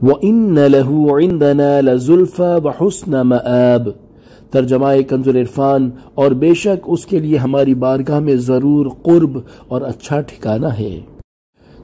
وَإِنَّ لَهُ عِندَنَا لَزُلْفَى وَحُسْنَ مَآب۔ ترجمہ کنز العرفان، اور بے شک اس کے لیے ہماری بارگاہ میں ضرور قرب اور اچھا ٹھکانہ ہے۔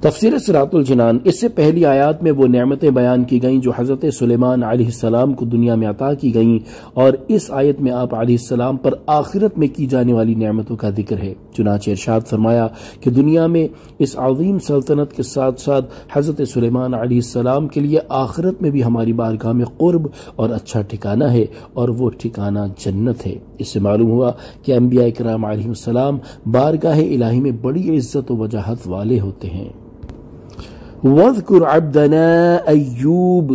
تفسیر صراط الجنان، اس سے پہلی آیات میں وہ نعمتیں بیان کی گئیں جو حضرت سلیمان علیہ السلام کو دنیا میں عطا کی گئیں، اور اس آیت میں آپ علیہ السلام پر آخرت میں کی جانے والی نعمتوں کا ذکر ہے۔ چنانچہ ارشاد فرمایا کہ دنیا میں اس عظیم سلطنت کے ساتھ ساتھ حضرت سلیمان علیہ السلام کے لیے آخرت میں بھی ہماری بارگاہ میں قرب اور اچھا ٹھکانہ ہے، اور وہ ٹھکانہ جنت ہے۔ اس سے معلوم ہوا کہ انبیاء کرام علیہ السلام بارگاہ الہی میں بڑی عزت و وجاہت والے ہوتے ہیں۔ وَاذْكُرْ عَبْدَنَا ایوب،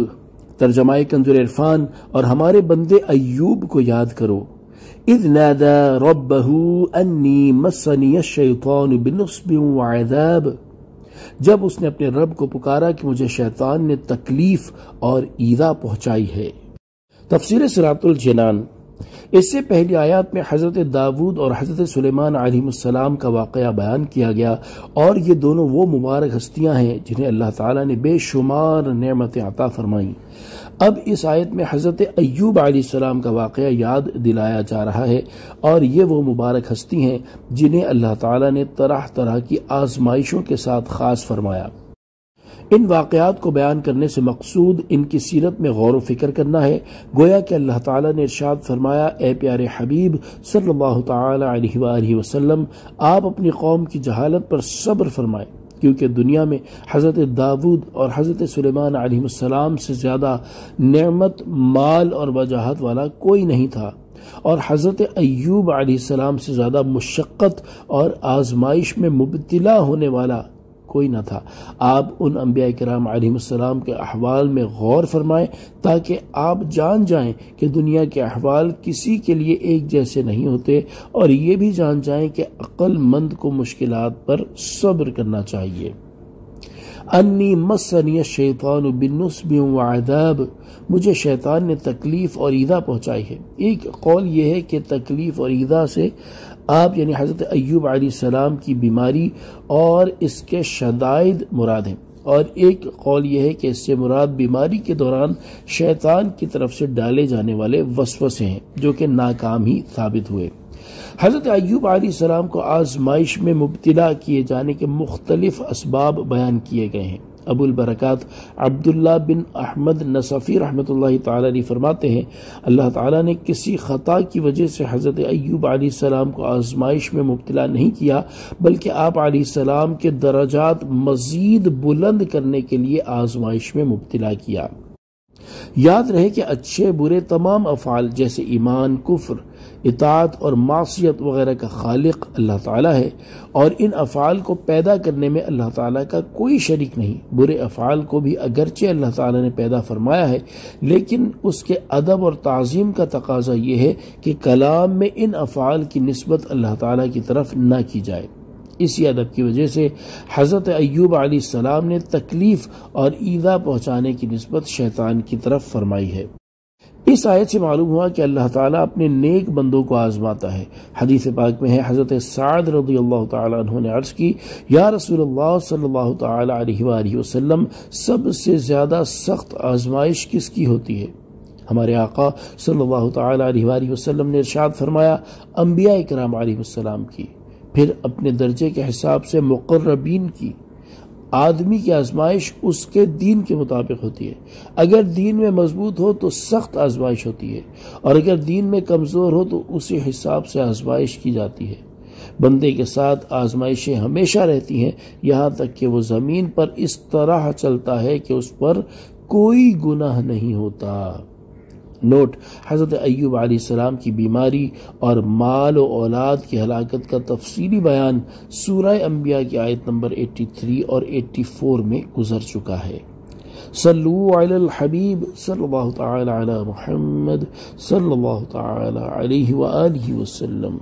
ترجمہ کنز العرفان، اور ہمارے بندے ایوب کو یاد کرو۔ اذ نادى ربه انی مسنی الشیطان بنصب وعذاب، جب اس نے اپنے رب کو پکارا کہ مجھے شیطان نے تکلیف اور ایذا پہنچائی ہے۔ تفسیر صراط الجنان، اس سے پہلی آیات میں حضرت داود اور حضرت سلیمان علیہ السلام کا واقعہ بیان کیا گیا، اور یہ دونوں وہ مبارک ہستیاں ہیں جنہیں اللہ تعالیٰ نے بے شمار نعمتیں عطا فرمائیں۔ اب اس آیت میں حضرت ایوب علیہ السلام کا واقعہ یاد دلایا جا رہا ہے، اور یہ وہ مبارک ہستی ہیں جنہیں اللہ تعالیٰ نے طرح طرح کی آزمائشوں کے ساتھ خاص فرمایا۔ ان واقعات کو بیان کرنے سے مقصود ان کی سیرت میں غور و فکر کرنا ہے، گویا کہ اللہ تعالیٰ نے ارشاد فرمایا، اے پیارے حبیب صلی اللہ تعالی علیہ وآلہ وسلم، آپ اپنی قوم کی جہالت پر صبر فرمائیں، کیونکہ دنیا میں حضرت داود اور حضرت سلیمان علیہ السلام سے زیادہ نعمت، مال اور وجاہت والا کوئی نہیں تھا، اور حضرت ایوب علیہ السلام سے زیادہ مشقت اور آزمائش میں مبتلا ہونے والا کوئی نہ تھا۔ آپ ان انبیاء کرام علیہ السلام کے احوال میں غور فرمائیں تاکہ آپ جان جائیں کہ دنیا کے احوال کسی کے لیے ایک جیسے نہیں ہوتے، اور یہ بھی جان جائیں کہ عقل مند کو مشکلات پر صبر کرنا چاہیے۔ انی مسنی الشیطان بنصب وعذاب، مجھے شیطان نے تکلیف اور ایذا پہنچائی ہے۔ ایک قول یہ ہے کہ تکلیف اور ایذا سے آپ یعنی حضرت ایوب علیہ السلام کی بیماری اور اس کے شدائد مراد ہیں، اور ایک قول یہ ہے کہ اس سے مراد بیماری کے دوران شیطان کی طرف سے ڈالے جانے والے وسوسے ہیں جو کہ ناکام ہی ثابت ہوئے۔ حضرت ایوب علیہ السلام کو آزمائش میں مبتلا کیے جانے کے مختلف اسباب بیان کیے گئے ہیں۔ ابو البرکات عبداللہ بن احمد نصفی رحمۃ اللہ تعالی علیہ فرماتے ہیں، اللہ تعالیٰ نے کسی خطا کی وجہ سے حضرت ایوب علیہ السلام کو آزمائش میں مبتلا نہیں کیا، بلکہ آپ علیہ السلام کے درجات مزید بلند کرنے کے لیے آزمائش میں مبتلا کیا۔ یاد رہے کہ اچھے برے تمام افعال جیسے ایمان، کفر، اطاعت اور معصیت وغیرہ کا خالق اللہ تعالیٰ ہے، اور ان افعال کو پیدا کرنے میں اللہ تعالیٰ کا کوئی شریک نہیں۔ برے افعال کو بھی اگرچہ اللہ تعالیٰ نے پیدا فرمایا ہے، لیکن اس کے ادب اور تعظیم کا تقاضا یہ ہے کہ کلام میں ان افعال کی نسبت اللہ تعالیٰ کی طرف نہ کی جائے۔ اسی ادب کی وجہ سے حضرت ایوب علیہ السلام نے تکلیف اور ایذا پہنچانے کی نسبت شیطان کی طرف فرمائی ہے۔ اس آیت سے معلوم ہوا کہ اللہ تعالیٰ اپنے نیک بندوں کو آزماتا ہے۔ حدیث پاک میں ہے، حضرت سعد رضی اللہ تعالیٰ عنہ نے عرض کی، یا رسول اللہ صلی اللہ تعالیٰ علیہ وآلہ وسلم، سب سے زیادہ سخت آزمائش کس کی ہوتی ہے؟ ہمارے آقا صلی اللہ تعالیٰ علیہ وآلہ وسلم نے ارشاد فرمایا، انبیاء کرام علیہ السلام کی، پھر اپنے درجے کے حساب سے مقربین کی۔ آدمی کی آزمائش اس کے دین کے مطابق ہوتی ہے، اگر دین میں مضبوط ہو تو سخت آزمائش ہوتی ہے، اور اگر دین میں کمزور ہو تو اسی حساب سے آزمائش کی جاتی ہے۔ بندے کے ساتھ آزمائشیں ہمیشہ رہتی ہیں، یہاں تک کہ وہ زمین پر اس طرح چلتا ہے کہ اس پر کوئی گناہ نہیں ہوتا۔ نوٹ: حضرت ایوب علیہ السلام کی بیماری اور مال و اولاد کی ہلاکت کا تفصیلی بیان سورہ انبیاء کی آیت نمبر 83 اور 84 میں گزر چکا ہے۔ صلو علی الحبیب صلی اللہ تعالی علی محمد صلی اللہ تعالی علیہ وآلہ وسلم۔